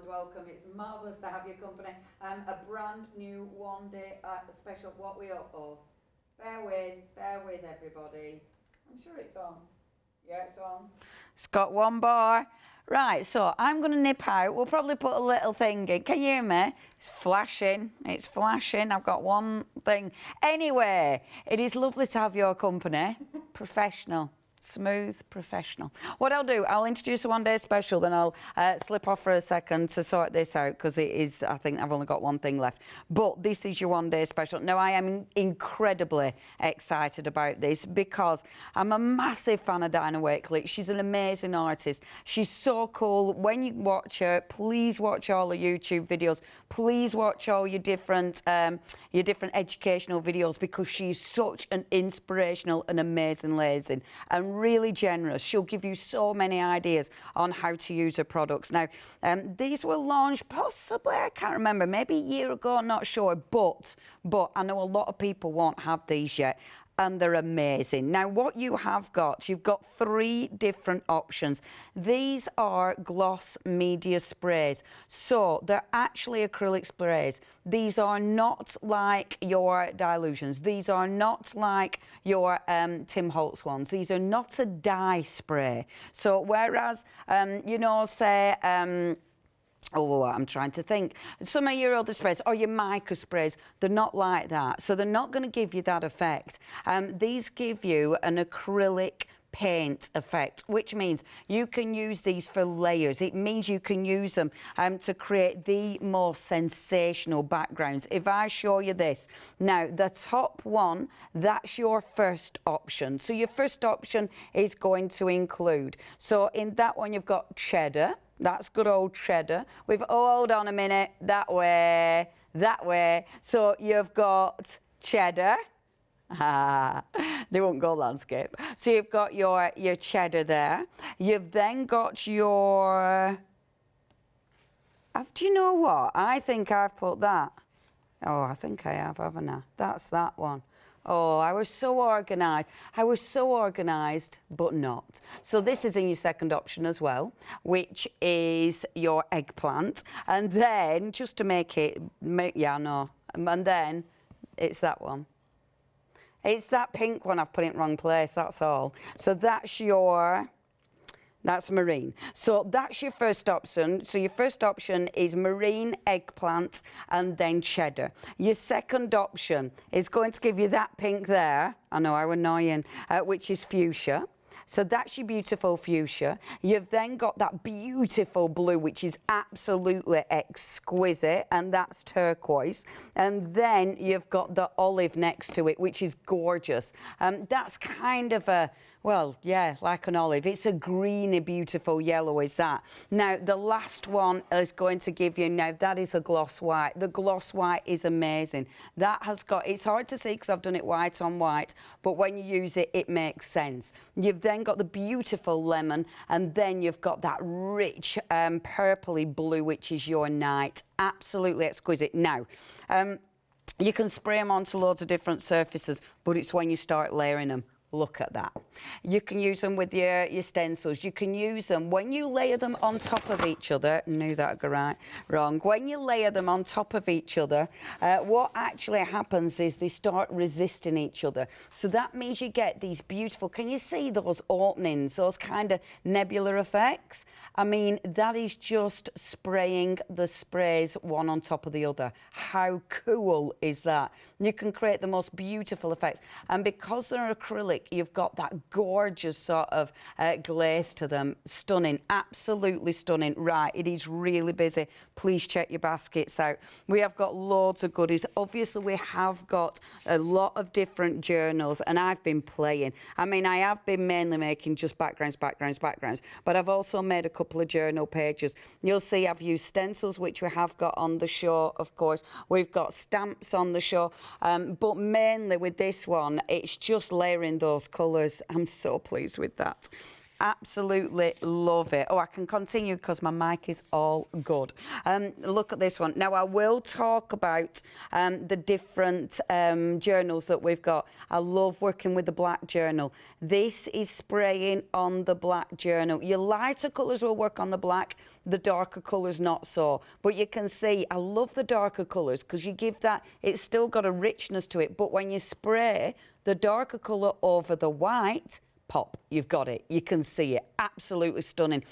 and welcome. It's marvellous to have your company. A brand new one-day special. What we up for? Bear with everybody. I'm sure it's on. Yeah, it's on. It's got one bar. Right, so I'm going to nip out. We'll probably put a little thing in. Can you hear me? It's flashing. It's flashing. I've got one thing. Anyway, it is lovely to have your company. Professional. Smooth, professional. What I'll do, I'll introduce a one-day special, then I'll slip off for a second to sort this out because it is, I think I've only got one thing left. But this is your one-day special. Now, I am incredibly excited about this because I'm a massive fan of Dina Wakley. She's an amazing artist. She's so cool. When you watch her, please watch all her YouTube videos. Please watch all your different educational videos because she's such an inspirational and amazing lady. And really generous. She'll give you so many ideas on how to use her products. Now, these were launched possibly, I can't remember, maybe a year ago, not sure, but I know a lot of people won't have these yet. And they're amazing. Now, what you have got, you've got 3 different options. These are gloss media sprays. So they're actually acrylic sprays. These are not like your dilutions. These are not like your Tim Holtz ones. These are not a dye spray. So whereas, you know, say, oh, I'm trying to think. Some of your other sprays or your mica sprays, they're not like that. So they're not going to give you that effect. These give you an acrylic paint effect, which means you can use these for layers. It means you can use them to create the most sensational backgrounds. If I show you this, now the top one, that's your first option. So your first option is going to include, so in that one you've got cheddar. That's good old cheddar. Hold on a minute, that way. So you've got cheddar. They won't go landscape. So you've got your cheddar there. You've then got your, do you know what? I think I've put that. Oh, I think I have, haven't I? That's that one. Oh, I was so organised. But not. So this is in your second option as well, which is your eggplant. And then, just to make it, and then it's that one. It's that pink one. I've put it in the wrong place, that's all. So that's marine. So that's your first option. So your first option is marine, eggplant, and then cheddar. Your second option is going to give you that pink there. I know, how annoying, which is fuchsia. So that's your beautiful fuchsia. You've then got that beautiful blue, which is absolutely exquisite, and that's turquoise. And then you've got the olive next to it, which is gorgeous. That's kind of a, well, yeah, like an olive. It's a greeny, beautiful yellow, is that. Now, the last one is going to give you, now that is a gloss white. The gloss white is amazing. That has got, it's hard to see because I've done it white on white, but when you use it, it makes sense. You've then got the beautiful lemon, and then you've got that rich purpley blue, which is your night. Absolutely exquisite. Now, you can spray them onto loads of different surfaces, but it's when you start layering them. Look at that. You can use them with your stencils. You can use them when you layer them on top of each other. Knew that would go right. Wrong. When you layer them on top of each other, what actually happens is they start resisting each other. So that means you get these beautiful, can you see those openings, those kind of nebula effects? I mean, that is just spraying the sprays one on top of the other. How cool is that? You can create the most beautiful effects. And because they're acrylic, you've got that gorgeous sort of glaze to them. Stunning, absolutely stunning. Right, it is really busy. Please check your baskets out. We have got loads of goodies. Obviously, we have got a lot of different journals, and I've been playing. I mean, I have been mainly making just backgrounds, but I've also made a couple of journal pages. You'll see I've used stencils, which we have got on the show, of course. We've got stamps on the show, but mainly with this one, it's just layering those colours. I'm so pleased with that. absolutely love it. Oh, I can continue because my mic is all good. Look at this one. Now, I will talk about the different journals that we've got. I love working with the black journal. This is spraying on the black journal. Your lighter colours will work on the black, the darker colours not so. But you can see, I love the darker colours because you give that, it's still got a richness to it. But when you spray the darker colour over the white, pop, you've got it. You can see it. Absolutely stunning.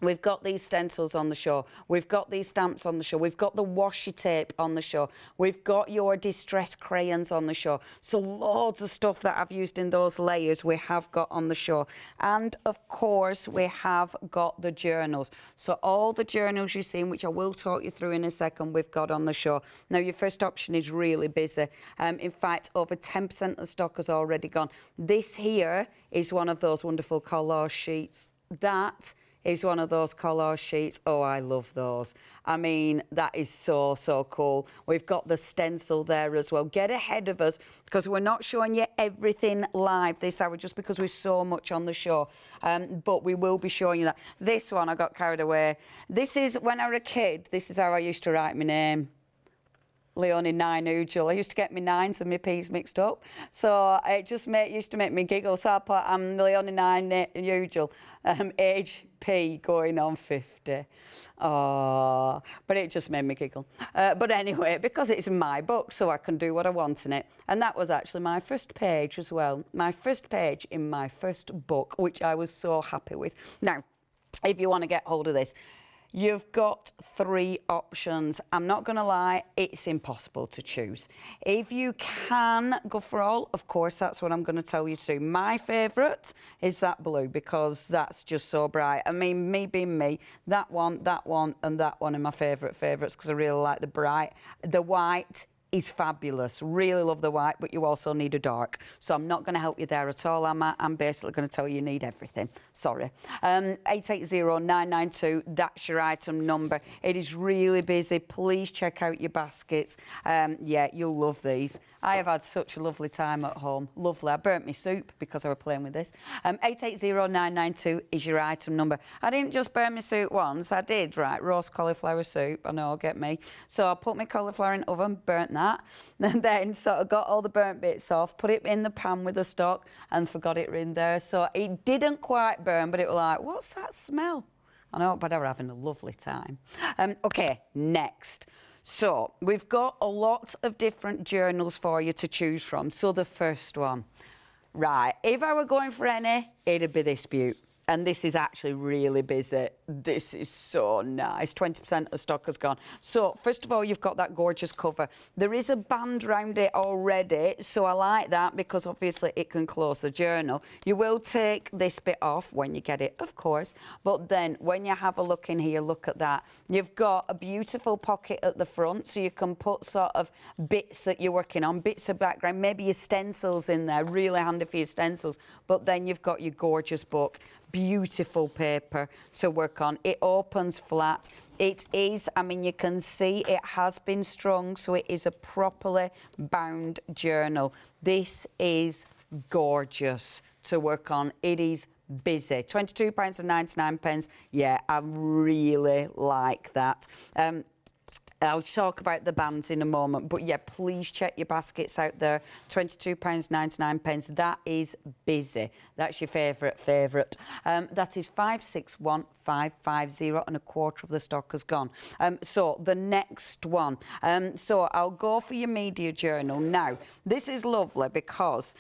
We've got these stencils on the show. We've got these stamps on the show. We've got the washi tape on the show. We've got your distress crayons on the show. So loads of stuff that I've used in those layers we have got on the show. And of course, we have got the journals. So all the journals you've seen, which I will talk you through in a second, we've got on the show. Now, your first option is really busy. In fact, over 10% of the stock has already gone. This here is one of those wonderful collage sheets. That is one of those collage sheets. Oh, I love those. I mean, that is so, so cool. We've got the stencil there as well. Get ahead of us because we're not showing you everything live this hour just because we're so much on the show. But we will be showing you that. This one, I got carried away. This is, when I was a kid, this is how I used to write my name. Leonie Pujol. I used to get my nines and my P's mixed up. So it just used to make me giggle. So I put, I'm Leonie Pujol, age P going on 50. Oh, but it just made me giggle. But anyway, because it's my book, so I can do what I want in it. And that was actually my first page as well. My first page in my first book, which I was so happy with. Now, if you want to get hold of this, you've got 3 options. I'm not going to lie, it's impossible to choose. If you can go for all, of course, that's what I'm going to tell you to. My favourite is that blue because that's just so bright. I mean, me being me, that one, and that one are my favourites because I really like the bright. The white is fabulous. Really love the white, but you also need a dark. So I'm not going to help you there at all, am I? I'm basically going to tell you need everything. Sorry. 880992, that's your item number. It is really busy. Please check out your baskets. Yeah, you'll love these. I have had such a lovely time at home. Lovely. I burnt my soup because I was playing with this. 880992 is your item number. I didn't just burn my soup once. I did, right? Roast cauliflower soup. I know, get me. So I put my cauliflower in the oven, burnt that, and then sort of got all the burnt bits off, put it in the pan with the stock, and forgot it in there. So it didn't quite burn, but it was like, what's that smell? I know, but I was having a lovely time. Okay, next. So we've got a lot of different journals for you to choose from. So the first one, right, if I were going for any, it'd be this beaut. And this is actually really busy. This is so nice. 20% of stock has gone. So first of all, you've got that gorgeous cover. There is a band round it already, so I like that because obviously it can close the journal. You will take this bit off when you get it, of course, but then when you have a look in here, look at that. You've got a beautiful pocket at the front, so you can put sort of bits that you're working on, bits of background, maybe your stencils in there, really handy for your stencils, but then you've got your gorgeous book. Beautiful paper to work on. It opens flat. It is, I mean, you can see it has been strung, so it is a properly bound journal. This is gorgeous to work on. It is busy. £22.99. Yeah, I really like that. I'll talk about the bands in a moment, but yeah, please check your baskets out there. £22.99. That is busy. That's your favourite. That is 561550, and a quarter of the stock has gone. So the next one. So I'll go for your media journal. Now, this is lovely because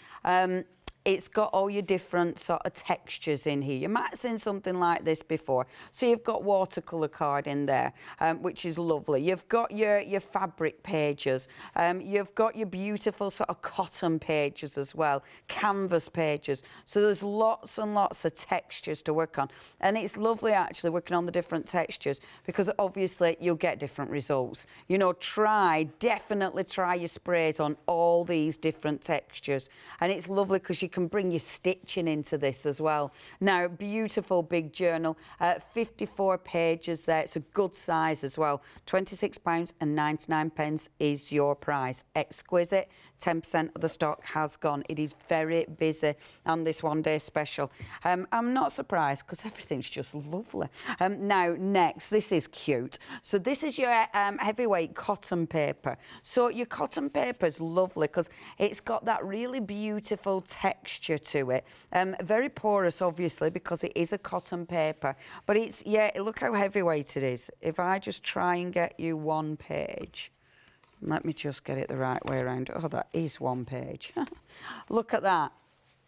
it's got all your different sort of textures in here. You might have seen something like this before. So you've got watercolour card in there, which is lovely. You've got your fabric pages. You've got your beautiful sort of cotton pages as well, canvas pages. So there's lots and lots of textures to work on. And it's lovely actually working on the different textures because obviously you'll get different results. You know, definitely try your sprays on all these different textures. And it's lovely because you can bring your stitching into this as well. Now, beautiful big journal, 54 pages there. It's a good size as well. £26.99 is your price. Exquisite. 10% of the stock has gone. It is very busy on this one-day special. I'm not surprised because everything's just lovely. Now, next, this is cute. So this is your heavyweight cotton paper. So your cotton paper is lovely because it's got that really beautiful texture to it. Very porous, obviously, because it is a cotton paper. But it's, yeah, look how heavyweight it is. If I just try and get you one page. Let me just get it the right way around. Oh, that is one page. Look at that.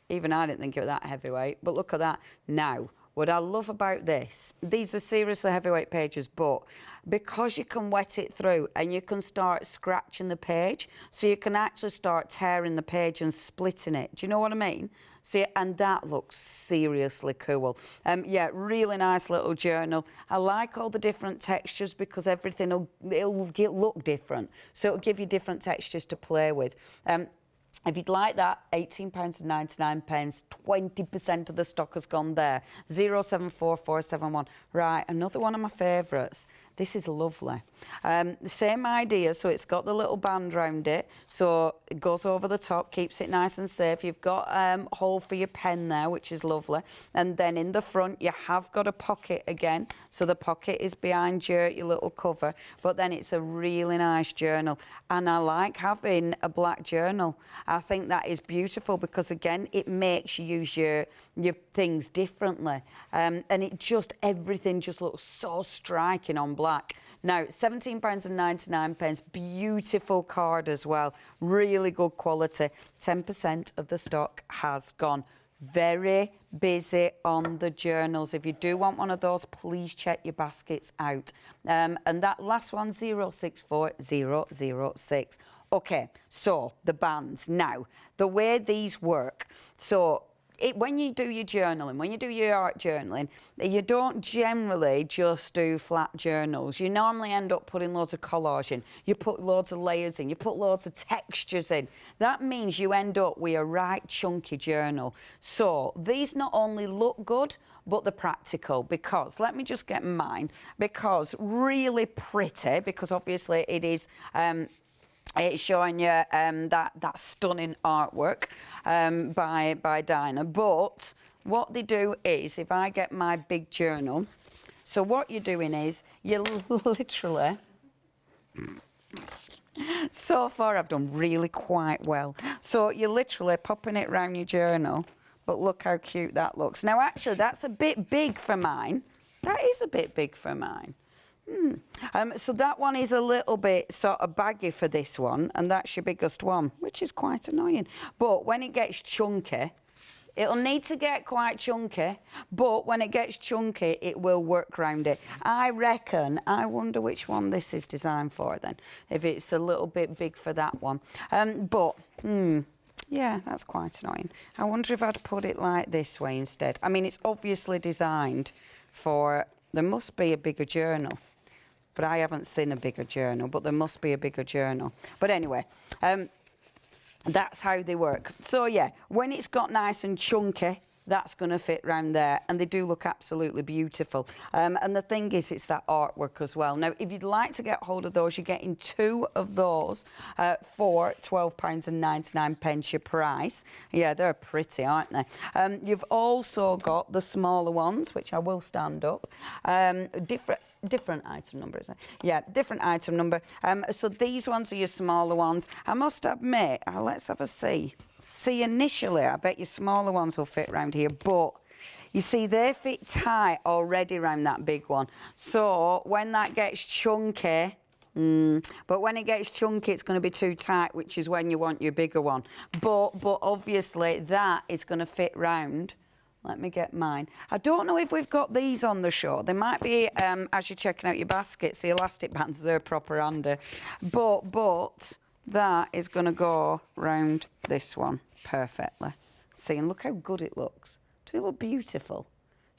Even I didn't think it was that heavyweight, but look at that. Now, what I love about this, these are seriously heavyweight pages, but because you can wet it through and you can start scratching the page, so you can actually start tearing the page and splitting it. Do you know what I mean? See, and that looks seriously cool. Yeah, really nice little journal. I like all the different textures because everything it'll look different. So it'll give you different textures to play with. If you'd like that, £18.99, 20% of the stock has gone there. 074471. Right, another one of my favourites. This is lovely. The same idea, so it's got the little band round it, so it goes over the top, keeps it nice and safe. You've got a hole for your pen there, which is lovely. And then in the front, you have got a pocket again. So the pocket is behind your little cover, but then it's a really nice journal. And I like having a black journal. I think that is beautiful because, again, it makes you use your things differently. And it just, everything just looks so striking on black. Now, £17.99, beautiful card as well. Really good quality. 10% of the stock has gone. Very busy on the journals. If you do want one of those, please check your baskets out. And that last one, 064006. Okay, so the bands. Now, the way these work. So when you do your journaling, when you do your art journaling, you don't generally just do flat journals. You normally end up putting loads of collage in. You put loads of layers in. You put loads of textures in. That means you end up with a right chunky journal. So these not only look good, but they're practical because, let me just get mine, because really pretty, because obviously it is... it's showing you that stunning artwork by Dina. But what they do is, if I get my big journal, so what you're doing is, you literally... So far, I've done really quite well. So you're literally popping it around your journal, but look how cute that looks. Now, actually, that's a bit big for mine. That is a bit big for mine. So that one is a little bit sort of baggy for this one, and that's your biggest one, which is quite annoying. But when it gets chunky, it'll need to get quite chunky, but when it gets chunky, it will work around it. I reckon, I wonder which one this is designed for then, if it's a little bit big for that one. Yeah, that's quite annoying. I wonder if I'd put it like this way instead. I mean, it's obviously designed for, there must be a bigger journal. But I haven't seen a bigger journal, but there must be a bigger journal. But anyway, that's how they work. So, yeah, when it's got nice and chunky, that's going to fit round there. And they do look absolutely beautiful. And the thing is, it's that artwork as well. Now, if you'd like to get hold of those, you're getting 2 of those for £12.99 your price. Yeah, they're pretty, aren't they? You've also got the smaller ones, which I will stand up. Different item number, isn't it? Yeah, different item number. So these ones are your smaller ones. I must admit, let's have a see. See, initially, I bet your smaller ones will fit around here, but you see, they fit tight already around that big one. So when that gets chunky, but when it gets chunky, it's going to be too tight, which is when you want your bigger one. But obviously, that is going to fit round. Let me get mine. I don't know if we've got these on the show. They might be, as you're checking out your baskets, the elastic bands, they're proper under. But that is going to go round this one perfectly. See, and look how good it looks. Does it look beautiful?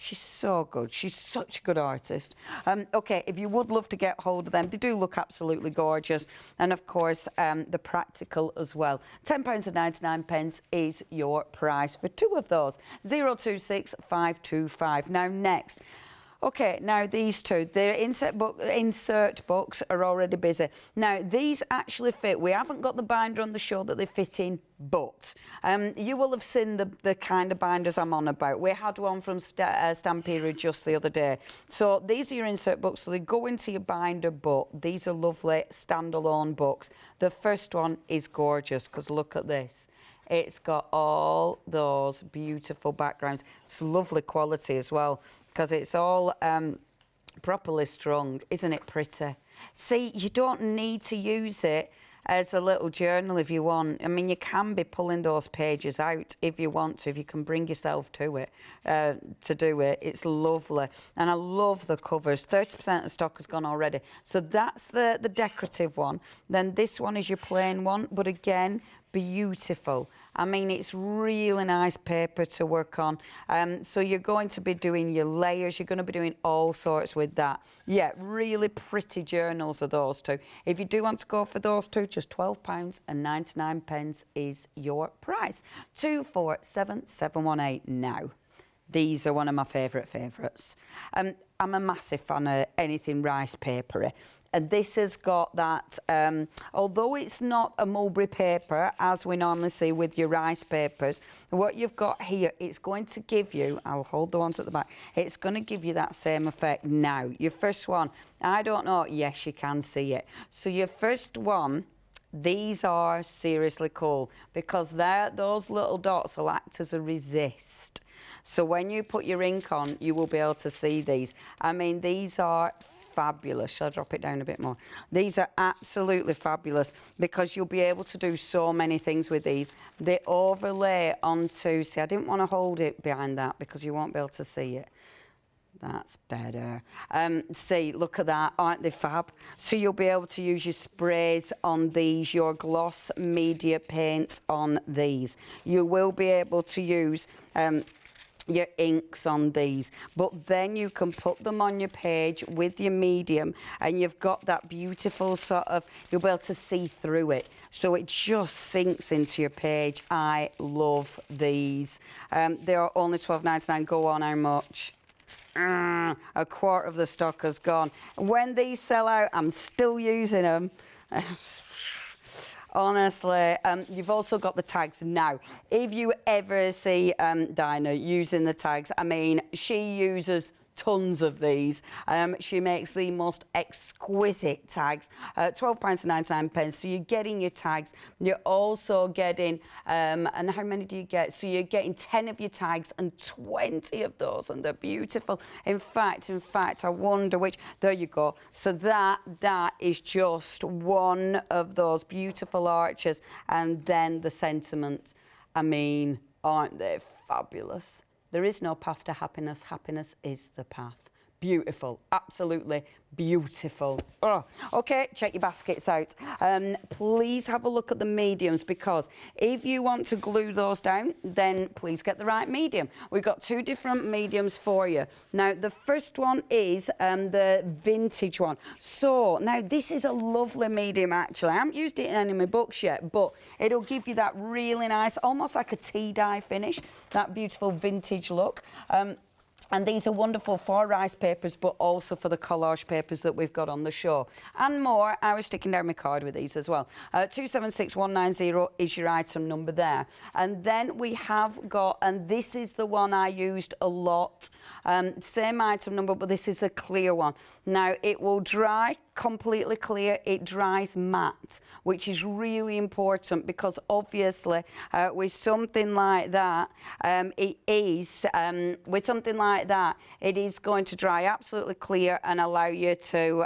She's so good. She's such a good artist. Okay, if you would love to get hold of them, they do look absolutely gorgeous. And of course, the practical as well. £10.99 is your price for 2 of those. 026525. Now next. Okay, now these two, their insert books are already busy. Now, these actually fit. We haven't got the binder on the show that they fit in, but you will have seen the kind of binders I'm on about. We had one from Stampede just the other day. So these are your insert books, so they go into your binder, but these are lovely standalone books. The first one is gorgeous, because look at this. It's got all those beautiful backgrounds. It's lovely quality as well, because it's all properly strung. Isn't it pretty? See, you don't need to use it as a little journal if you want. I mean, you can be pulling those pages out if you want to, if you can bring yourself to it, to do it. It's lovely. And I love the covers. 30% of stock has gone already. So that's the decorative one. Then this one is your plain one, but again, beautiful. I mean, it's really nice paper to work on. So you're going to be doing your layers. You're going to be doing all sorts with that. Yeah, really pretty journals are those two. If you do want to go for those two, just £12.99 is your price. 247718 now. These are one of my favourites. I'm a massive fan of anything rice papery. And this has got that, although it's not a mulberry paper, as we normally see with your rice papers, what you've got here, it's going to give you, I'll hold the ones at the back, it's going to give you that same effect. Now, your first one, I don't know, yes, you can see it. So your first one, these are seriously cool, because those little dots will act as a resist. So when you put your ink on, you will be able to see these. I mean, these are fabulous. Shall I drop it down a bit more? These are absolutely fabulous, because you'll be able to do so many things with these. They overlay onto, see, I didn't want to hold it behind that because you won't be able to see it. That's better. See, look at that, aren't they fab? So you'll be able to use your sprays on these, your gloss media paints on these. You will be able to use your inks on these, but then you can put them on your page with your medium, and you've got that beautiful sort of, you'll be able to see through it, so it just sinks into your page. I love these. They are only £12.99. Go on, how much? A quarter of the stock has gone. When these sell out, I'm still using them. Honestly, you've also got the tags. Now, if you ever see Dina using the tags, I mean, she uses tons of these. She makes the most exquisite tags. £12.99. So you're getting your tags. You're also getting, and how many do you get? So you're getting 10 of your tags and 20 of those, and they're beautiful. In fact, I wonder which. There you go. So that is just one of those beautiful arches, and then the sentiments. I mean, aren't they fabulous? There is no path to happiness. Happiness is the path. Beautiful. Absolutely beautiful. Oh, okay, check your baskets out. Please have a look at the mediums, because if you want to glue those down, then please get the right medium. We've got 2 different mediums for you. Now, the first one is the vintage one. So, now this is a lovely medium, actually. I haven't used it in any of my books yet, but it'll give you that really nice, almost like a tea dye finish, that beautiful vintage look. And these are wonderful for rice papers, but also for the collage papers that we've got on the show. And more. I was sticking down my card with these as well. 276190 is your item number there. And then we have got, and this is the one I used a lot, same item number, but this is a clear one. Now, it will dry completely clear. It dries matte, which is really important, because obviously with something like that, it is going to dry absolutely clear and allow you to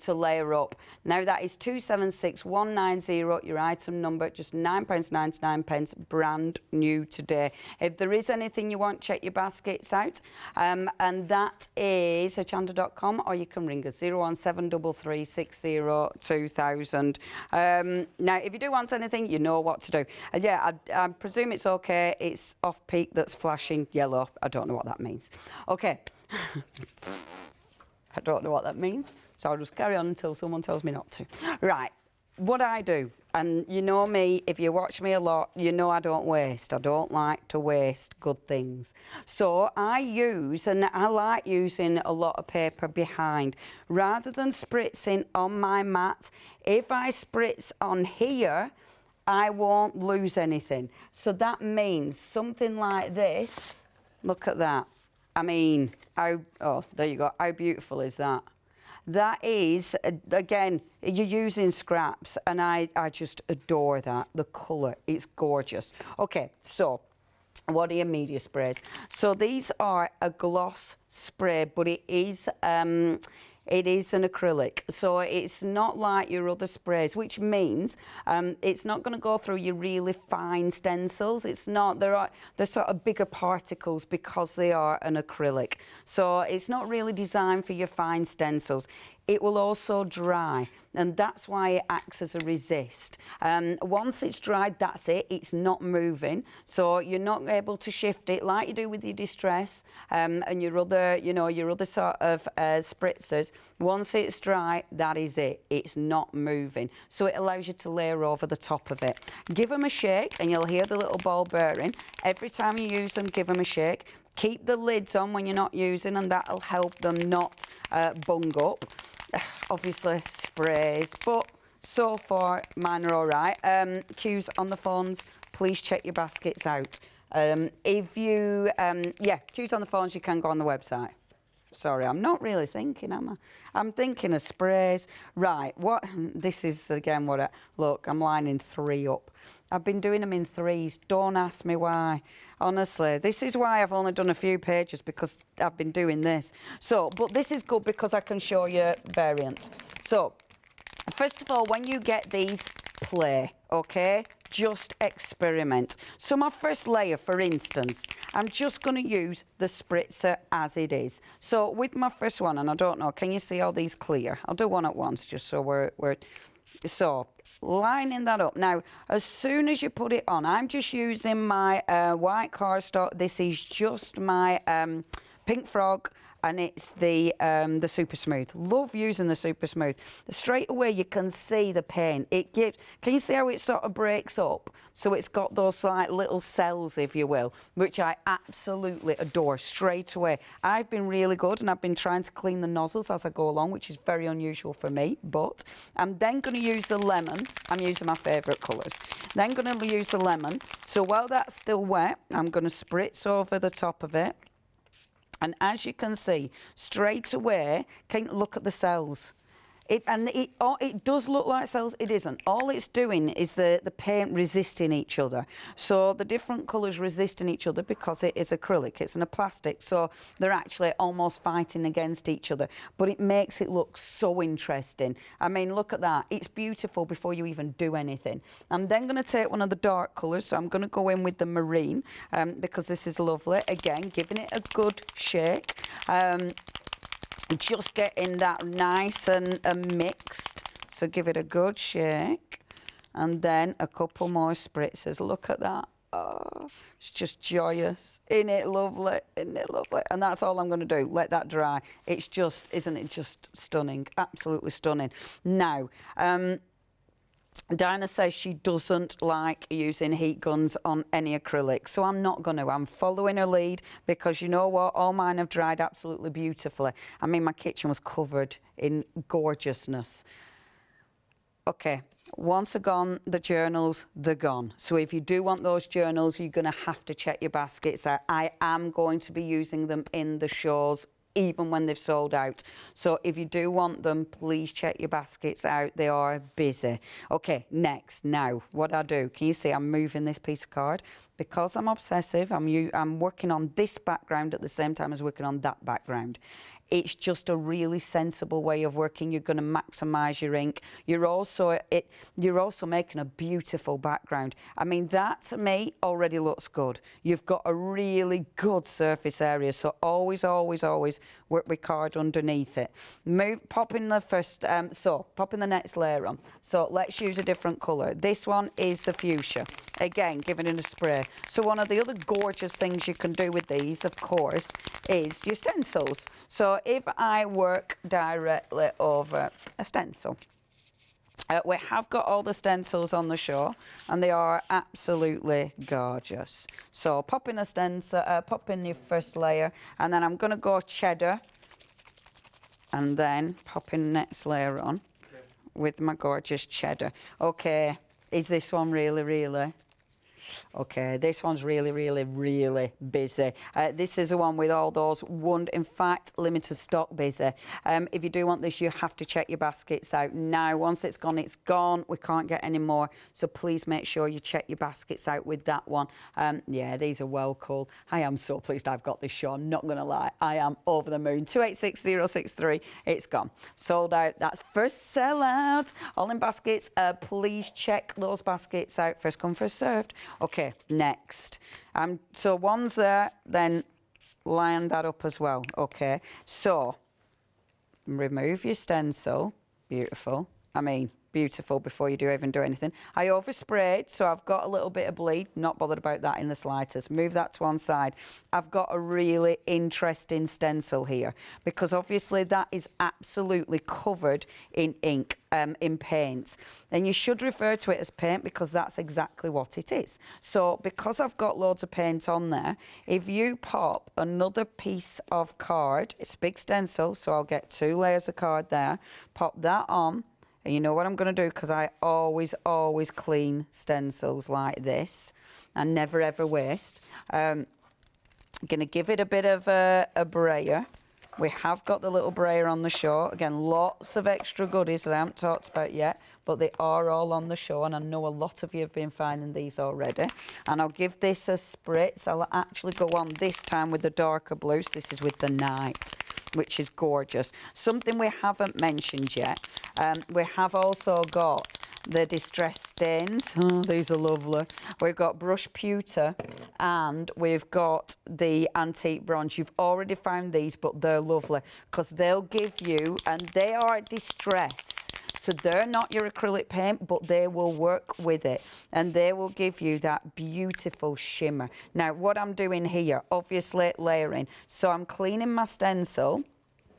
layer up. Now, that is 276190, your item number, just £9.99, brand new today. If there is anything you want, check your baskets out, and that is hochanda.com, or you can ring us 01733 602000. Now, if you do want anything, you know what to do. Yeah, I presume it's okay. It's off peak that's flashing yellow. I don't know what that means. Okay. I don't know what that means, so I'll just carry on until someone tells me not to. Right, what I do, and you know me, if you watch me a lot, you know I don't waste. I don't like to waste good things. So I use, and I like using a lot of paper behind. Rather than spritzing on my mat, if I spritz on here, I won't lose anything. So that means something like this, look at that. I mean, oh, there you go. How beautiful is that? That is, again, you're using scraps, and I just adore that. The colour, it's gorgeous. Okay, so what are your media sprays? So these are a gloss spray, but it is an acrylic, so it's not like your other sprays, which means it's not going to go through your really fine stencils. It's not, they're sort of bigger particles because they are an acrylic. So it's not really designed for your fine stencils. It will also dry, and that's why it acts as a resist. Once it's dried, that's it. It's not moving, so you're not able to shift it like you do with your distress and your other, your other sort of spritzers. Once it's dry, that is it. It's not moving, so it allows you to layer over the top of it. Give them a shake, and you'll hear the little ball bearing. Every time you use them, give them a shake. Keep the lids on when you're not using, and that'll help them not bung up. Obviously sprays, but so far mine are all right. Cues on the phones, please check your baskets out. If you, cues on the phones, you can go on the website. Sorry, I'm not really thinking, am I? I'm thinking of sprays. Right, this is again look, I'm lining 3 up. I've been doing them in 3s. Don't ask me why. Honestly, this is why I've only done a few pages, because I've been doing this. So, but this is good because I can show you variants. So, first of all, when you get these, play, okay? Just experiment. So my first layer, for instance, I'm just going to use the spritzer as it is. So with my first one, and I don't know, can you see all these clear? I'll do one at once just so we're so lining that up. Now, as soon as you put it on, I'm just using my white cardstock. This is just my Pink Frog, and it's the Super Smooth. Love using the Super Smooth. Straight away you can see the paint. Can you see how it sort of breaks up? So it's got those like little cells, if you will, which I absolutely adore straight away. I've been really good, and I've been trying to clean the nozzles as I go along, which is very unusual for me, but I'm then going to use the lemon. I'm using my favourite colours. Then going to use the lemon. So while that's still wet, I'm going to spritz over the top of it. And as you can see, straight away, can you look at the cells? It does look like cells. It isn't. All it's doing is the paint resisting each other. So the different colours resisting each other because it is acrylic. It's in a plastic, so they're actually almost fighting against each other. But it makes it look so interesting. I mean, look at that. It's beautiful before you even do anything. I'm then going to take one of the dark colours, so I'm going to go in with the marine because this is lovely. Again, giving it a good shake. Just getting that nice and mixed, so give it a good shake, and then a couple more spritzers. Look at that. Oh, it's just joyous. Isn't it lovely? Isn't it lovely? And that's all I'm going to do. Let that dry. It's just, isn't it just stunning? Absolutely stunning. Now, Dina says she doesn't like using heat guns on any acrylic, so I'm not going to. I'm following her lead because you know what? All mine have dried absolutely beautifully. I mean, my kitchen was covered in gorgeousness. Okay, once they're gone, the journals, they're gone. So if you do want those journals, you're going to have to check your baskets out. I am going to be using them in the shows even when they've sold out. So if you do want them, please check your baskets out. They are busy. Okay, next. Now, what I do, can you see I'm moving this piece of card? Because I'm obsessive, I'm working on this background at the same time as working on that background. It's just a really sensible way of working. You're going to maximise your ink. You're also making a beautiful background. I mean, that to me already looks good. You've got a really good surface area, so always, always, always work with card underneath it. Popping the next layer on. So let's use a different colour. This one is the fuchsia. Again, giving it a spray. So one of the other gorgeous things you can do with these, of course, is your stencils. So if I work directly over a stencil, we have got all the stencils on the show, and they are absolutely gorgeous. So pop in a stencil, pop in your first layer, and then I'm going to go cheddar, and then pop in the next layer on with my gorgeous cheddar. Okay, is this one really? Okay, this one's really busy. This is the one with all those in fact, limited stock busy. If you do want this, you have to check your baskets out now. Once it's gone, it's gone. We can't get any more. So please make sure you check your baskets out with that one. Yeah, these are well cool. I am so pleased I've got this show. I'm not going to lie. I am over the moon. 286063. It's gone. Sold out. That's first sellout. All in baskets. Please check those baskets out. First come, first served. Okay, next. So one's there, then line that up as well. Okay, so remove your stencil. Beautiful. I mean, beautiful before you even do anything. I oversprayed, so I've got a little bit of bleed. Not bothered about that in the slightest. Move that to one side. I've got a really interesting stencil here because obviously that is absolutely covered in ink, in paint. And you should refer to it as paint because that's exactly what it is. So because I've got loads of paint on there, if you pop another piece of card, it's a big stencil, so I'll get 2 layers of card there, pop that on. And you know what I'm going to do, because I always clean stencils like this and never ever waste. I'm going to give it a bit of a brayer. We have got the little brayer on the show. Again, lots of extra goodies that I haven't talked about yet, but they are all on the show, and I know a lot of you have been finding these already. And I'll give this a spritz. I'll actually go on this time with the darker blues. This is with the night, which is gorgeous. Something we haven't mentioned yet, we have also got the distress stains. Oh, these are lovely. We've got brush pewter and we've got the antique bronze. You've already found these, but they're lovely because they'll give you, and they are distress. So they're not your acrylic paint, but they will work with it and they will give you that beautiful shimmer. Now, what I'm doing here, obviously layering. So I'm cleaning my stencil,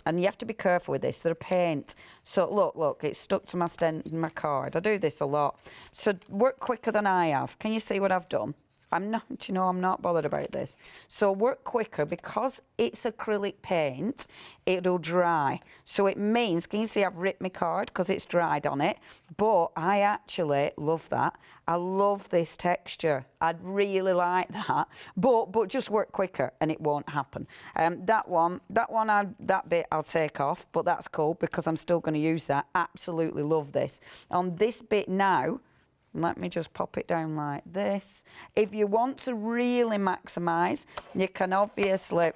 and you have to be careful with this. They're paint. So look, it's stuck to my card. I do this a lot. So work quicker than I have. Can you see what I've done? I'm not bothered about this. So work quicker because it's acrylic paint, it'll dry. So it means, can you see I've ripped my card because it's dried on it? But I actually love that. I love this texture. I'd really like that. But just work quicker and it won't happen. That bit I'll take off, but that's cool because I'm still going to use that. Absolutely love this. On this bit now, let me just pop it down like this. If you want to really maximise, you can obviously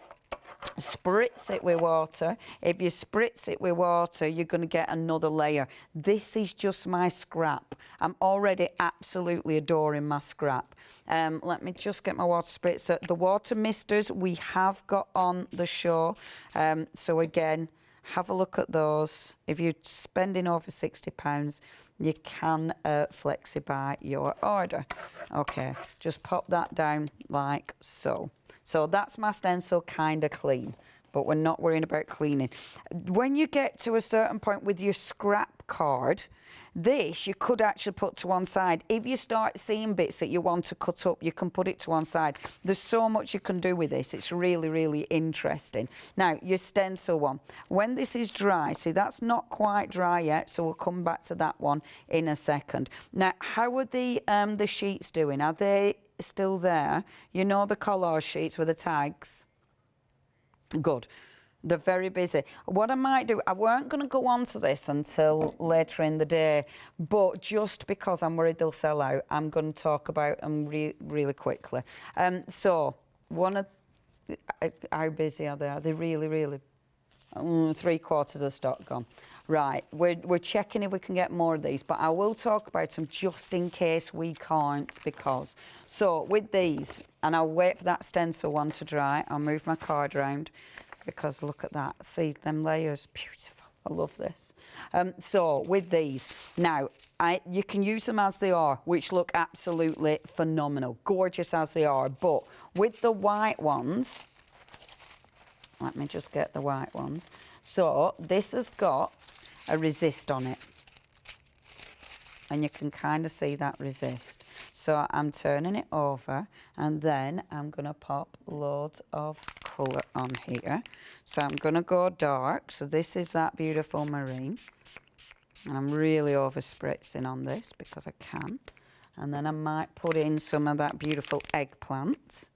spritz it with water. If you spritz it with water, you're going to get another layer. This is just my scrap. I'm already absolutely adoring my scrap. Let me just get my water spritzer. The water misters we have got on the show. So again, have a look at those. If you're spending over £60, you can flexify your order. Okay, just pop that down like so. So that's my stencil kind of clean, but we're not worrying about cleaning. When you get to a certain point with your scrap card, this you could actually put to one side. If you start seeing bits that you want to cut up, you can put it to one side. There's so much you can do with this. It's really interesting. Now, your stencil one. When this is dry, see that's not quite dry yet, so we'll come back to that one in a second. Now, how are the sheets doing? Are they still there? You know the collage sheets with the tags? Good. They're very busy. What I might do, I weren't going to go on to this until later in the day, but just because I'm worried they'll sell out, I'm going to talk about them really quickly. So, how busy are they? Are they really 3/4 of the stock gone. Right, we're checking if we can get more of these, but I will talk about them just in case we can't, because... So, with these, and I'll wait for that stencil one to dry, I'll move my card around, because look at that, see them layers, beautiful, I love this. So, with these, now, you can use them as they are, which look absolutely phenomenal, gorgeous as they are, but with the white ones, let me just get the white ones. So, this has got a resist on it, and you can kind of see that resist. So I'm turning it over, and then I'm going to pop loads of colour on here. So I'm going to go dark. So this is that beautiful marine, and I'm really over spritzing on this because I can. And then I might put in some of that beautiful eggplant,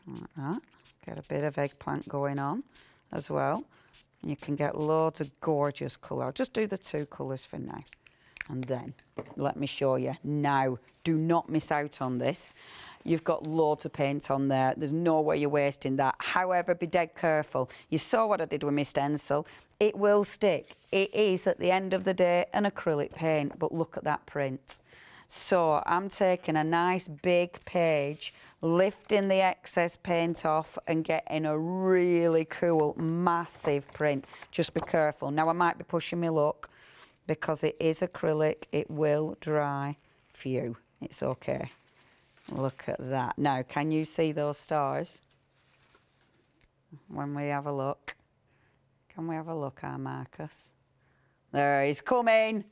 like that. Get a bit of eggplant going on as well. And you can get loads of gorgeous colour. I'll just do the 2 colours for now. And then, let me show you. Now, do not miss out on this. You've got loads of paint on there. There's no way you're wasting that. However, be dead careful. You saw what I did with my stencil. It will stick. It is, at the end of the day, an acrylic paint. But look at that print. So I'm taking a nice big page, lifting the excess paint off and getting a really cool, massive print. Just be careful. Now I might be pushing my luck because it is acrylic. It will dry for you. It's okay. Look at that. Now, can you see those stars? When we have a look. Can we have a look, our Marcus? There, he's coming.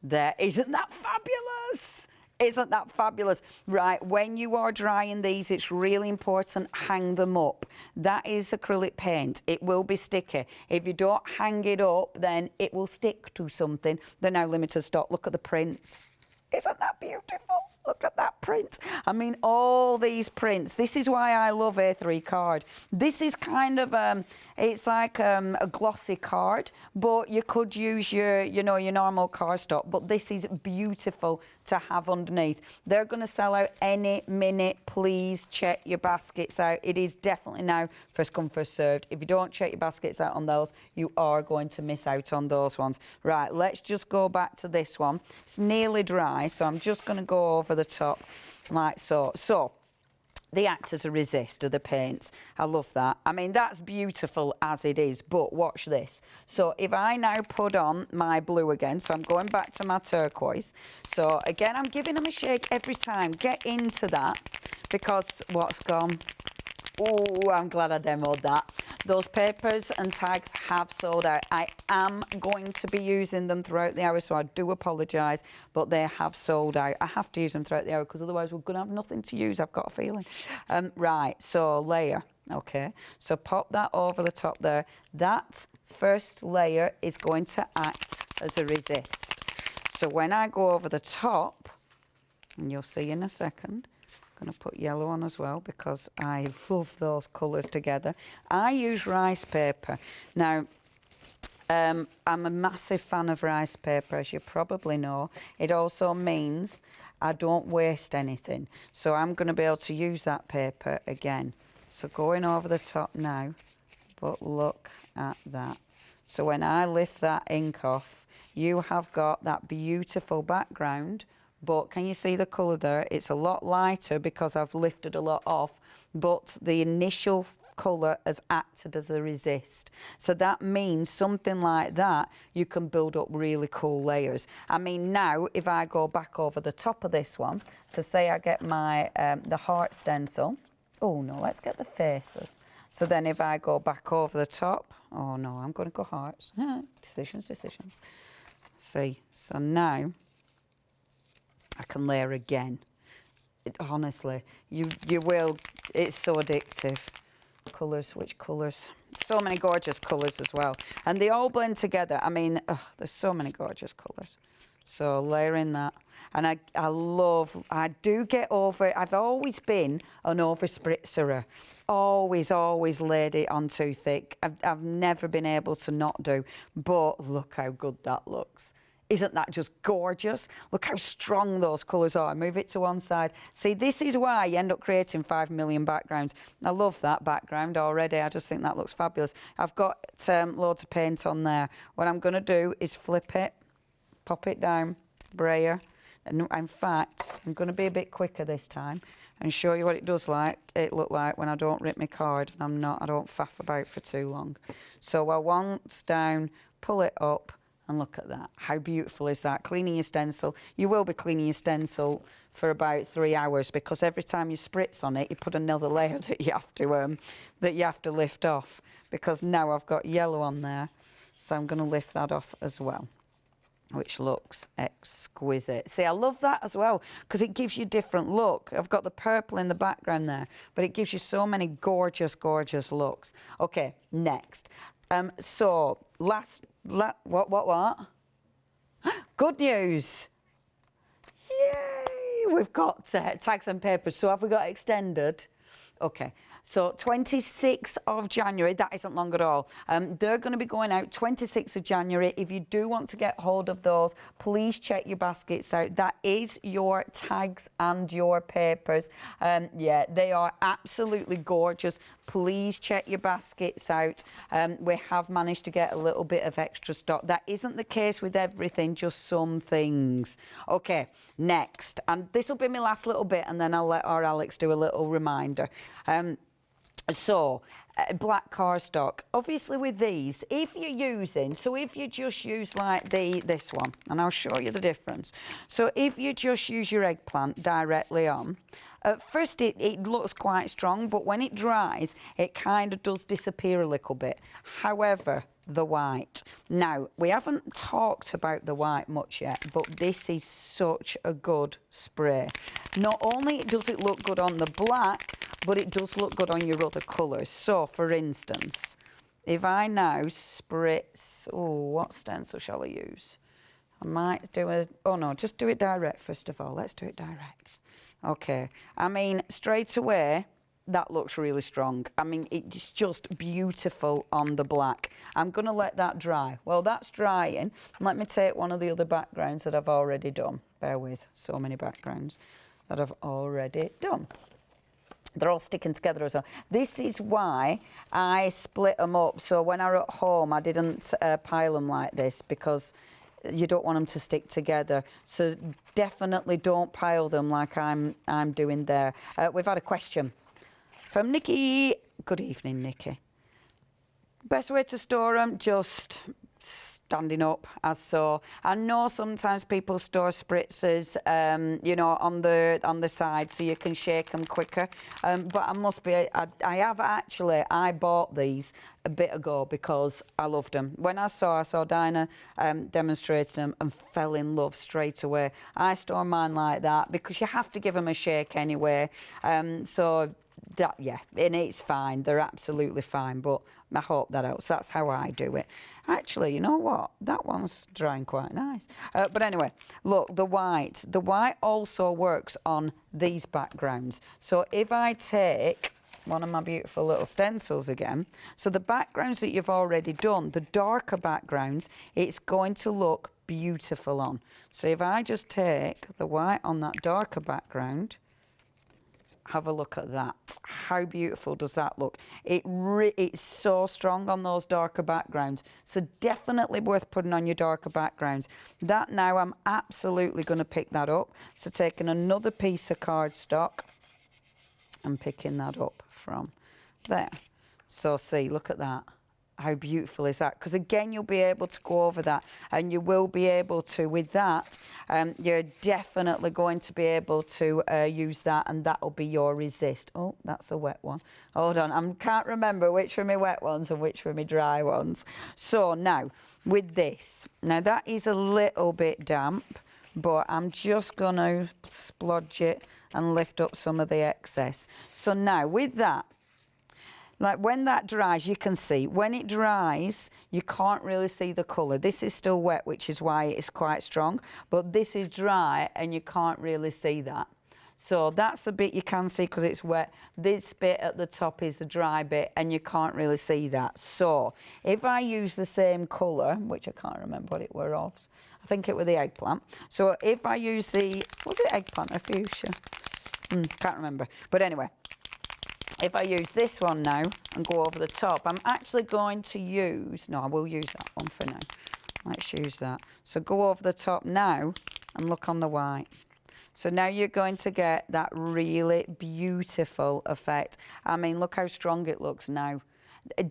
There, isn't that fabulous? Isn't that fabulous? Right, when you are drying these, it's really important, hang them up. That is acrylic paint. It will be sticky. If you don't hang it up, then it will stick to something. They're now limited stock. Look at the prints. Isn't that beautiful? Look at that print. I mean, all these prints. This is why I love A3 card. This is kind of, it's like a glossy card, but you could use your, you know, your normal cardstock. But this is beautiful to have underneath. They're going to sell out any minute. Please check your baskets out. It is definitely now first come, first served. If you don't check your baskets out on those, you are going to miss out on those ones. Right, let's just go back to this one. It's nearly dry, so I'm just going to go over the top like so. So the act as a resist of the paints. I love that. I mean, that's beautiful as it is, but watch this. So if I now put on my blue again, so I'm going back to my turquoise. So again, I'm giving them a shake every time. Get into that, because what's gone? Oh, I'm glad I demoed that. Those papers and tags have sold out. I am going to be using them throughout the hour, so I do apologise, but they have sold out. I have to use them throughout the hour because otherwise we're going to have nothing to use, I've got a feeling. Right, so layer, okay. So pop that over the top there. That first layer is going to act as a resist. So when I go over the top, and you'll see in a second, going to put yellow on as well because I love those colours together. I use rice paper. Now, I'm a massive fan of rice paper, as you probably know. It also means I don't waste anything. So I'm going to be able to use that paper again. So going over the top now, but look at that. So when I lift that ink off, you have got that beautiful background. But can you see the colour there? It's a lot lighter because I've lifted a lot off, but the initial colour has acted as a resist. So that means something like that, you can build up really cool layers. I mean, now, if I go back over the top of this one, so say I get my, the heart stencil. Oh, no, let's get the faces. So then if I go back over the top, oh, no, I'm going to go hearts. Decisions. See, so now I can layer again. Honestly, you will. It's so addictive. Colours, which colours? So many gorgeous colours as well, and they all blend together. I mean, there's so many gorgeous colours. So layering that, and I do get over it. I've always been an over spritzerer. Always laid it on too thick. I've never been able to not do. But look how good that looks. Isn't that just gorgeous? Look how strong those colours are. Move it to one side. See, this is why you end up creating 5 million backgrounds. I love that background already. I just think that looks fabulous. I've got loads of paint on there. What I'm going to do is flip it, pop it down, brayer. And in fact, I'm going to be a bit quicker this time and show you what it does look like when I don't rip my card. I don't faff about for too long. So I once down, pull it up, and look at that. How beautiful is that? Cleaning your stencil. You will be cleaning your stencil for about 3 hours because every time you spritz on it, you put another layer that you have to lift off. Because now I've got yellow on there, so I'm going to lift that off as well, which looks exquisite. See, I love that as well because it gives you a different look. I've got the purple in the background there, but it gives you so many gorgeous, gorgeous looks. Okay, next. So what? Good news! Yay! We've got tags and papers. So have we got extended? Okay. So 26th of January, that isn't long at all. They're going to be going out 26th of January. If you do want to get hold of those, please check your baskets out. That is your tags and your papers. Yeah, they are absolutely gorgeous. Please check your baskets out. We have managed to get a little bit of extra stock. That isn't the case with everything, just some things. Okay, next. And this will be my last little bit, and then I'll let our Alex do a little reminder. Black cardstock. Obviously with these, if you just use like this one, and I'll show you the difference. So if you just use your eggplant directly on, at first it looks quite strong, but when it dries, it kind of does disappear a little bit. However, the white. Now, we haven't talked about the white much yet, but this is such a good spray. Not only does it look good on the black, but it does look good on your other colours. So, for instance, if I now spritz... Oh, what stencil shall I use? I might do a... Oh, no, just do it direct, first of all. Let's do it direct. Okay. I mean, straight away, that looks really strong. I mean, it's just beautiful on the black. I'm going to let that dry. Well, that's drying. Let me take one of the other backgrounds that I've already done. Bear with, so many backgrounds that I've already done. They're all sticking together as well. This is why I split them up. So when I were at home, I didn't pile them like this because you don't want them to stick together. So definitely don't pile them like I'm doing there. We've had a question from Nikki. Good evening, Nikki. Best way to store them, just standing up, as so. I know sometimes people store spritzers, you know, on the side so you can shake them quicker. But I must be, I bought these a bit ago because I loved them. When I saw Dina demonstrating them and fell in love straight away. I store mine like that because you have to give them a shake anyway. So that, yeah, and it's fine. They're absolutely fine, but I hope that helps. That's how I do it. Actually, you know what? That one's drying quite nice. But anyway, look, the white. The white also works on these backgrounds. So if I take one of my beautiful little stencils again, so the backgrounds that you've already done, the darker backgrounds, it's going to look beautiful on. So if I just take the white on that darker background, have a look at that. How beautiful does that look? It's so strong on those darker backgrounds. So definitely worth putting on your darker backgrounds. That now, I'm absolutely going to pick that up. So taking another piece of cardstock and picking that up from there. So see, look at that. How beautiful is that? Because again, you'll be able to go over that, and you will be able to, with that, you're definitely going to be able to use that, and that'll be your resist. Oh, that's a wet one. Hold on, I can't remember which were my wet ones and which were my dry ones. So now, with this, now that is a little bit damp, but I'm just going to splodge it and lift up some of the excess. So now, with that, like when that dries, you can see. When it dries, you can't really see the colour. This is still wet, which is why it's quite strong. But this is dry, and you can't really see that. So that's the bit you can see because it's wet. This bit at the top is the dry bit and you can't really see that. So if I use the same colour, which I can't remember what it were of, I think it was the eggplant. So if I use the, was it eggplant or fuchsia? Can't remember. But anyway, if I use this one now and go over the top, I'm actually going to use, no, I will use that one for now. Let's use that. So go over the top now and look on the white. So now you're going to get that really beautiful effect. I mean, look how strong it looks now.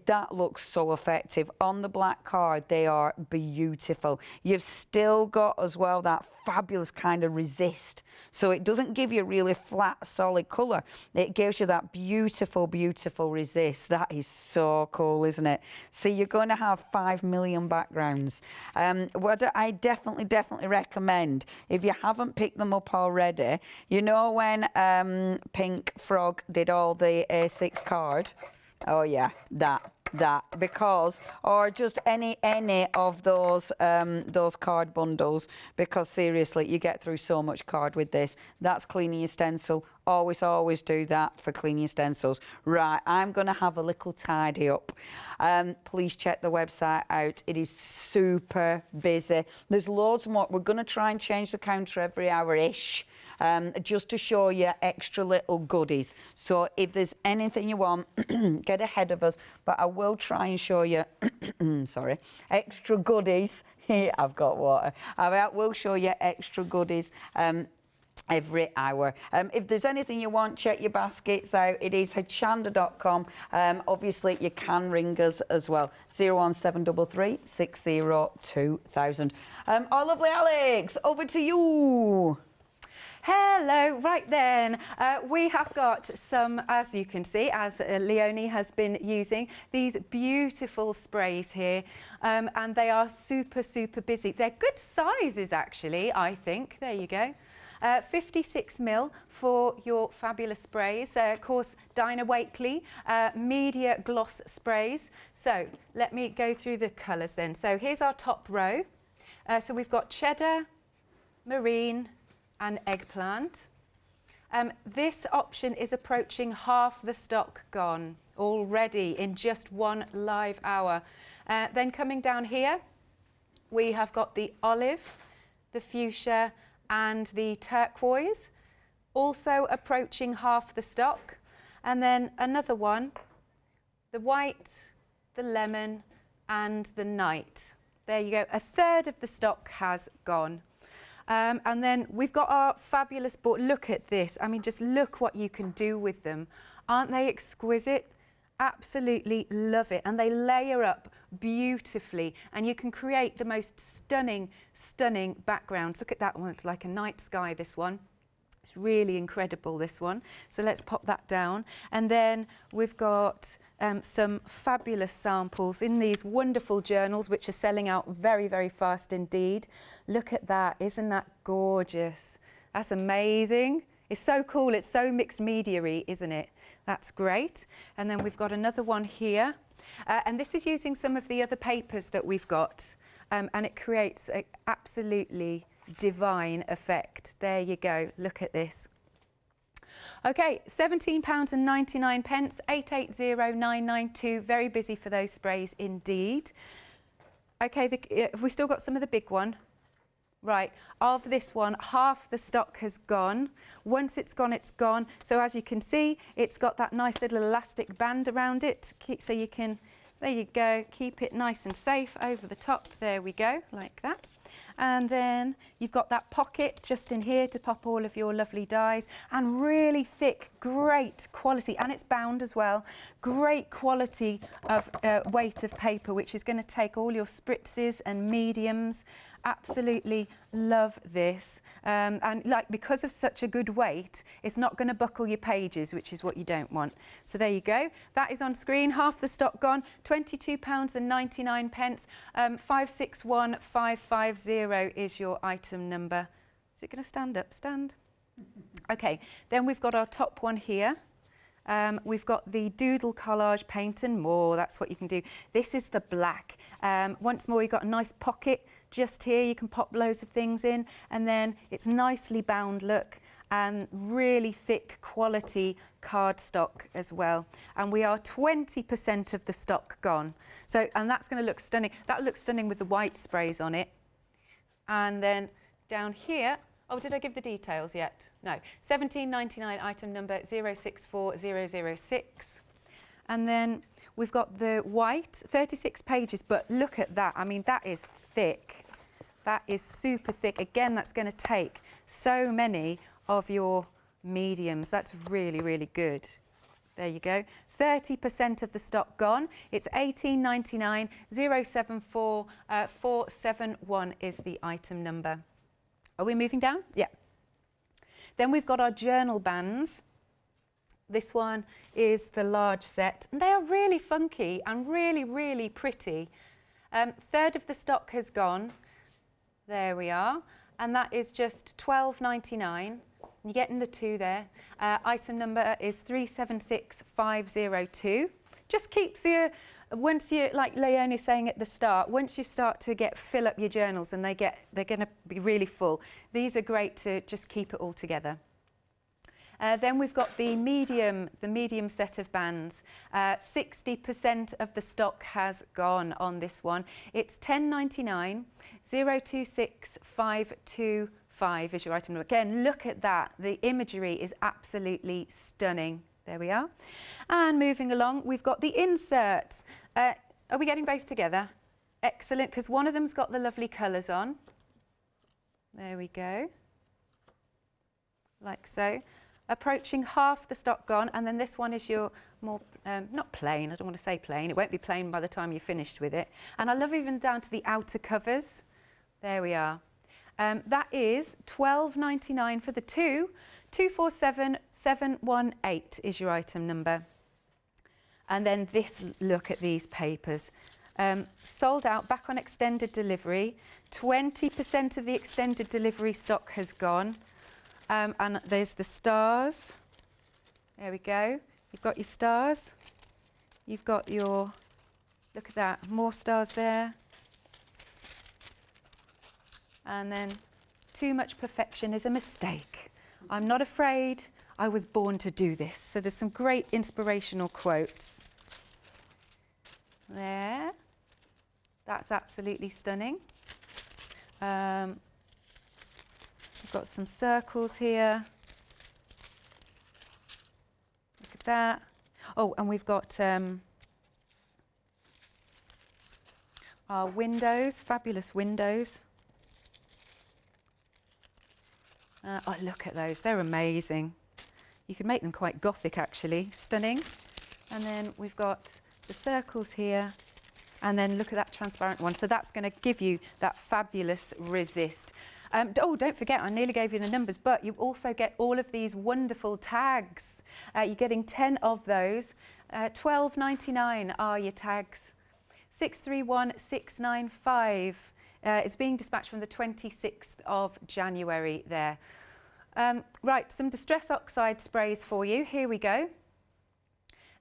That looks so effective. On the black card, they are beautiful. You've still got as well that fabulous kind of resist. So it doesn't give you a really flat, solid colour. It gives you that beautiful, beautiful resist. That is so cool, isn't it? See, you're going to have 5 million backgrounds. What I definitely recommend, if you haven't picked them up already, you know when Pink Frog did all the A6 card? Oh yeah, that because, or just any of those card bundles, because seriously you get through so much card with this. That's cleaning your stencil. Always do that for cleaning your stencils. Right, I'm going to have a little tidy up. Please check the website out. It is super busy. There's loads more. We're going to try and change the counter every hour-ish. Just to show you extra little goodies. So if there's anything you want, get ahead of us. But I will try and show you, sorry, extra goodies. I've got water. I will show you extra goodies every hour. If there's anything you want, check your baskets out. It is hochanda.com. Obviously, you can ring us as well. 01733 60 2000. Our lovely Alex, over to you. Hello, right then, we have got some, as you can see, as Leonie has been using, these beautiful sprays here, and they are super busy. They're good sizes actually, I think. There you go. 56 ml for your fabulous sprays. Of course, Dina Wakley media gloss sprays. So let me go through the colours then. So here's our top row. So we've got cheddar, marine, and eggplant. This option is approaching half the stock gone already in just one live hour. Then coming down here, we have got the olive, the fuchsia, and the turquoise, also approaching half the stock. And then another one, the white, the lemon, and the night. There you go. A third of the stock has gone. And then we've got our fabulous board. Look at this. I mean, just look what you can do with them. Aren't they exquisite? Absolutely love it. And they layer up beautifully. And you can create the most stunning backgrounds. Look at that one. It's like a night sky, this one. It's really incredible, this one. So let's pop that down. And then we've got some fabulous samples in these wonderful journals, which are selling out very fast indeed. Look at that. Isn't that gorgeous? That's amazing. It's so cool. It's so mixed media-y, isn't it? That's great. And then we've got another one here. And this is using some of the other papers that we've got. And it creates an absolutely divine effect. There you go. Look at this. Okay, £17.99, 880992. Very busy for those sprays indeed. Okay, have we still got some of the big one? Right, of this one, half the stock has gone. Once it's gone, it's gone. So as you can see, it's got that nice little elastic band around it. So you can, there you go, keep it nice and safe over the top. There we go, like that. And then you've got that pocket just in here to pop all of your lovely dies, and really thick, great quality, and it's bound as well. Great quality of weight of paper, which is going to take all your spritzes and mediums. Absolutely love this. And like, because of such a good weight, it's not going to buckle your pages, which is what you don't want. So there you go. That is on screen. Half the stock gone. £22.99. 561550 is your item number. Is it going to stand up? Stand. Okay. Then we've got our top one here. We've got the doodle collage paint and more. That's what you can do. This is the black. Once more, you've got a nice pocket just here. You can pop loads of things in, and then it's nicely bound, look, and really thick quality cardstock as well. And we are 20% of the stock gone. So, and that's going to look stunning. That looks stunning with the white sprays on it. And then down here, oh, did I give the details yet? No. 17.99, item number 064006. And then we've got the white, 36 pages, but look at that. I mean, that is thick. That is super thick. Again, that's going to take so many of your mediums. That's really, really good. There you go. 30% of the stock gone. It's 18.99, 074 471 is the item number. Are we moving down? Yeah. Then we've got our journal bands. This one is the large set. And they are really funky and really, really pretty. Third of the stock has gone. There we are. And that is just £12.99. You're getting the two there. Item number is 376502. Just keeps you, once you, like Leonie saying at the start, once you start to fill up your journals and they're going to be really full, these are great to just keep it all together. Then we've got the medium set of bands. 60% of the stock has gone on this one. It's £10.99, 026525 is your item number. Again, look at that. The imagery is absolutely stunning. There we are. And moving along, we've got the inserts. Are we getting both together? Excellent, because one of them's got the lovely colours on. There we go. Like so. Approaching half the stock gone, and then this one is your more, not plain, I don't want to say plain, it won't be plain by the time you're finished with it. And I love even down to the outer covers. There we are. That is £12.99 for the two. 247718 is your item number. And then this, look at these papers. Sold out, back on extended delivery. 20% of the extended delivery stock has gone. And there's the stars. There we go. You've got your stars. You've got your, look at that, more stars there. And then, too much perfection is a mistake. I'm not afraid, I was born to do this. So there's some great inspirational quotes. There. That's absolutely stunning. We've got some circles here. Look at that. Oh, and we've got our windows, fabulous windows. Oh, look at those, they're amazing. You could make them quite gothic actually, stunning. And then we've got the circles here. And then look at that transparent one. So that's going to give you that fabulous resist. Oh, don't forget, I nearly gave you the numbers, but you also get all of these wonderful tags. You're getting 10 of those. £12.99 are your tags. 631695. It's being dispatched from the 26th of January there. Right, some Distress Oxide sprays for you. Here we go.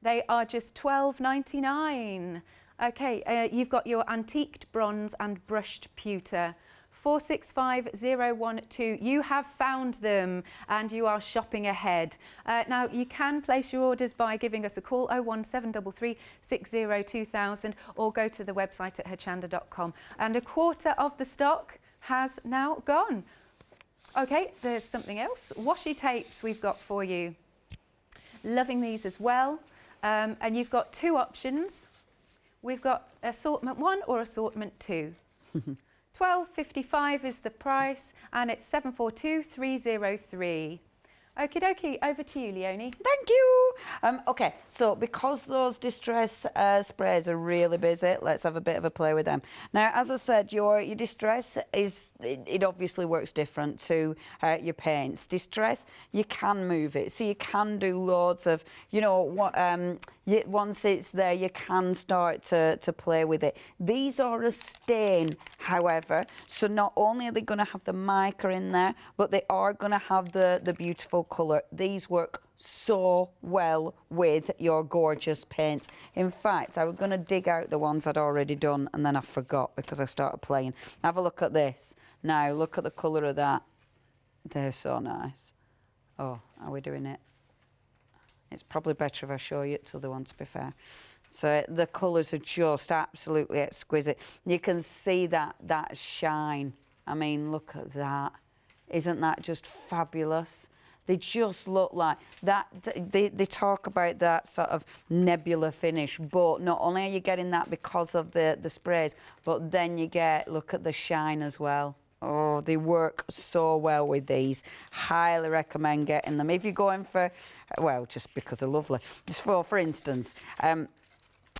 They are just £12.99. Okay, you've got your antiqued bronze and brushed pewter. 465012. You have found them and you are shopping ahead. Now you can place your orders by giving us a call 01733 602000 or go to the website at hochanda.com. And a quarter of the stock has now gone. Okay, there's something else. Washi tapes we've got for you. Loving these as well. And you've got two options. We've got assortment 1 or assortment 2. £12.55 is the price, and it's 742303. Okie dokie, over to you, Leonie. Thank you. Okay, so because those distress sprays are really busy, let's have a bit of a play with them. Now, as I said, your distress it obviously works different to your paints. Distress, you can move it, so you can do loads of, you know, once it's there, you can start to play with it. These are a stain, however, so not only are they going to have the mica in there, but they are going to have the beautiful colour. These work so well with your gorgeous paints. In fact, I was going to dig out the ones I'd already done and then I forgot because I started playing. Have a look at this. Now, look at the colour of that. They're so nice. Oh, are we doing it? It's probably better if I show you the other one, to be fair. So the colours are just absolutely exquisite. You can see that shine. I mean, look at that. Isn't that just fabulous? They just look like that. They talk about that sort of nebula finish, but not only are you getting that because of the sprays, but then you get, look at the shine as well. Oh, they work so well with these. Highly recommend getting them. If you're going for, well, just because they're lovely. Just for instance,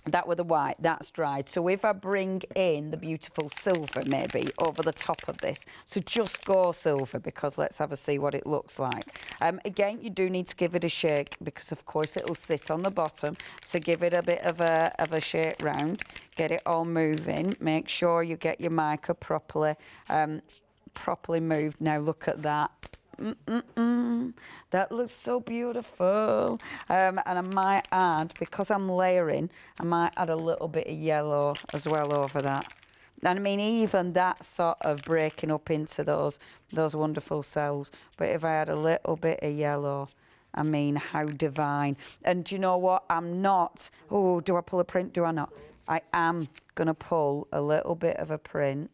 that with the white, that's dried. So if I bring in the beautiful silver maybe over the top of this, so just go silver, because let's have a see what it looks like. Again, you do need to give it a shake, because of course it'll sit on the bottom. So give it a bit of a shake round, get it all moving. Make sure you get your mica properly moved. Now look at that. That looks so beautiful. And I might add, because I'm layering, I might add a little bit of yellow as well over that. And I mean, even that sort of breaking up into those wonderful cells. But if I add a little bit of yellow, I mean, how divine. And do you know what? I'm not, oh, do I pull a print? Do I not? I am going to pull a little bit of a print.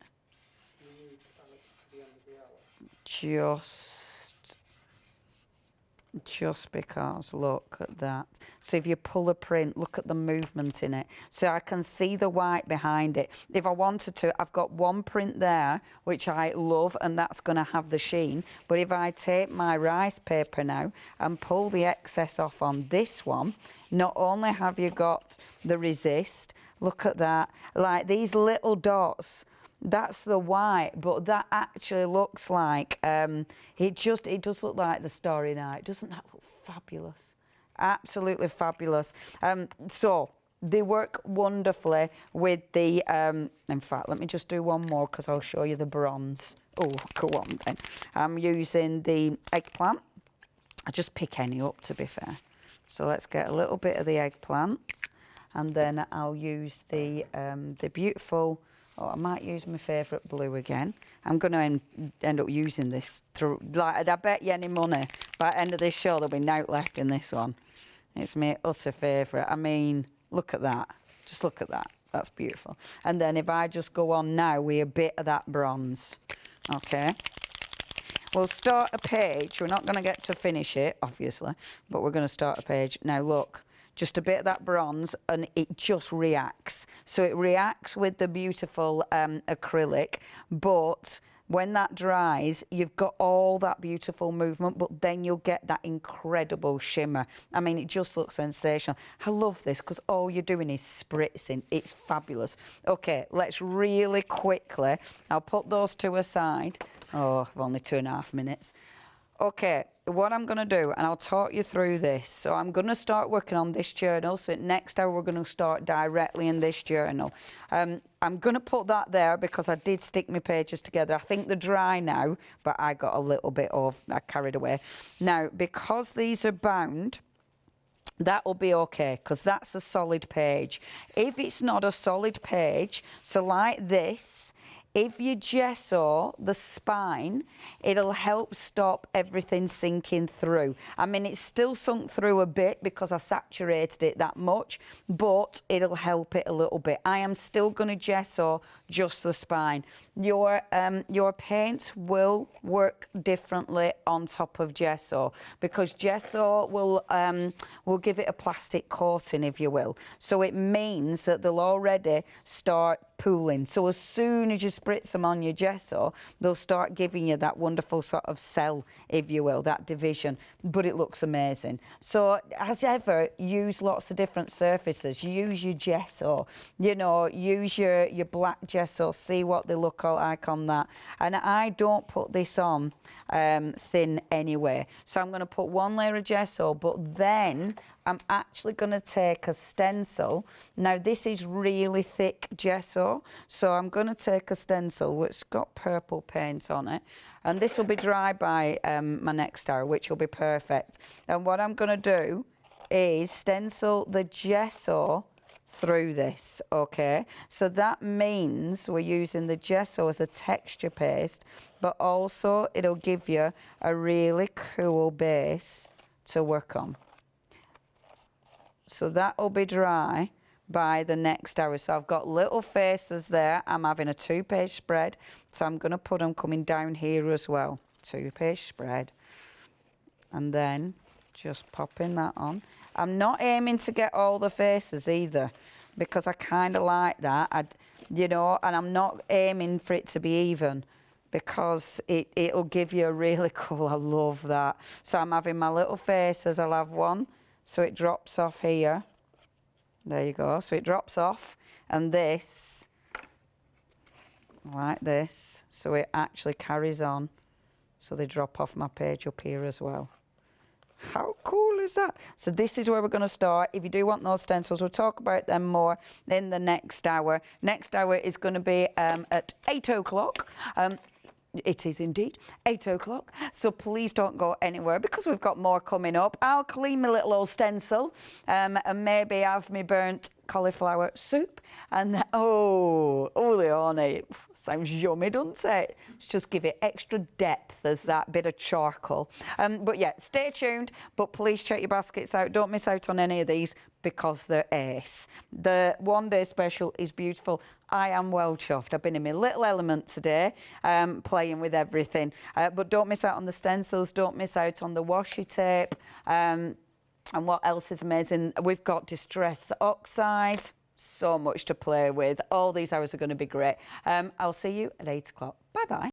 Just because, look at that. So if you pull a print, look at the movement in it. So I can see the white behind it. If I wanted to, I've got one print there, which I love, and that's going to have the sheen. But if I take my rice paper now and pull the excess off on this one, not only have you got the resist, look at that, like these little dots. That's the white, but that actually looks like, it does look like the Starry Night. Doesn't that look fabulous? Absolutely fabulous. So they work wonderfully with the, in fact, let me just do one more because I'll show you the bronze. Oh, go on then. I'm using the eggplant. I just pick any up, to be fair. So let's get a little bit of the eggplant, and then I'll use the beautiful, oh, I might use my favourite blue again. I'm going to end up using this through, like, I bet you any money, by the end of this show, there'll be no left in this one. It's my utter favourite. I mean, look at that. Just look at that. That's beautiful. And then if I just go on now with a bit of that bronze, okay? We'll start a page. We're not going to get to finish it, obviously, but we're going to start a page. Now, look. Just a bit of that bronze, and it just reacts. So it reacts with the beautiful acrylic, but when that dries, you've got all that beautiful movement, but then you'll get that incredible shimmer. I mean, it just looks sensational. I love this because all you're doing is spritzing. It's fabulous. Okay, let's really quickly, I'll put those two aside. Oh, I've only 2.5 minutes. Okay, what I'm going to do, and I'll talk you through this. So I'm going to start working on this journal. So next hour, we're going to start directly in this journal. I'm going to put that there because I did stick my pages together. I think they're dry now, but I got a little bit I carried away. Now, because these are bound, that will be okay, because that's a solid page. If it's not a solid page, so like this, if you gesso the spine, it'll help stop everything sinking through. I mean, it's still sunk through a bit because I saturated it that much, but it'll help it a little bit. I am still going to gesso just the spine. Your paints will work differently on top of gesso, because gesso will give it a plastic coating, if you will. So it means that they'll already start pooling. So as soon as you spritz them on your gesso, they'll start giving you that wonderful sort of cell, if you will, that division. But it looks amazing. So as ever, use lots of different surfaces. Use your gesso, you know, use your black gesso, see what they look like on that. And I don't put this on thin anyway. So I'm going to put one layer of gesso, but then I'm actually going to take a stencil. Now, this is really thick gesso, so I'm going to take a stencil which got purple paint on it, and this will be dry by my next hour, which will be perfect. And what I'm going to do is stencil the gesso through this, okay? So that means we're using the gesso as a texture paste, but also it'll give you a really cool base to work on. So that will be dry by the next hour. So I've got little faces there. I'm having a 2-page spread, so I'm going to put them coming down here as well. 2-page spread. And then just popping that on. I'm not aiming to get all the faces either, because I kind of like that, you know, and I'm not aiming for it to be even, because it'll give you a really cool, I love that. So I'm having my little faces, I'll have one, so it drops off here. There you go, so it drops off, and this, like this, so it actually carries on, so they drop off my page up here as well. How cool is that? So this is where we're going to start. If you do want those stencils, we'll talk about them more in the next hour. Next hour is going to be at 8 o'clock. It is indeed 8 o'clock. So please don't go anywhere, because we've got more coming up. I'll clean my little old stencil and maybe have me burnt cauliflower soup. And oh, Leonie, sounds yummy, doesn't it? Let's just give it extra depth as that bit of charcoal. But yeah, stay tuned, but please check your baskets out. Don't miss out on any of these, because they're ace. The one-day special is beautiful. I am well chuffed. I've been in my little element today, playing with everything. But don't miss out on the stencils. Don't miss out on the washi tape. And what else is amazing? We've got Distress Oxide. So much to play with. All these hours are going to be great. I'll see you at 8 o'clock. Bye-bye.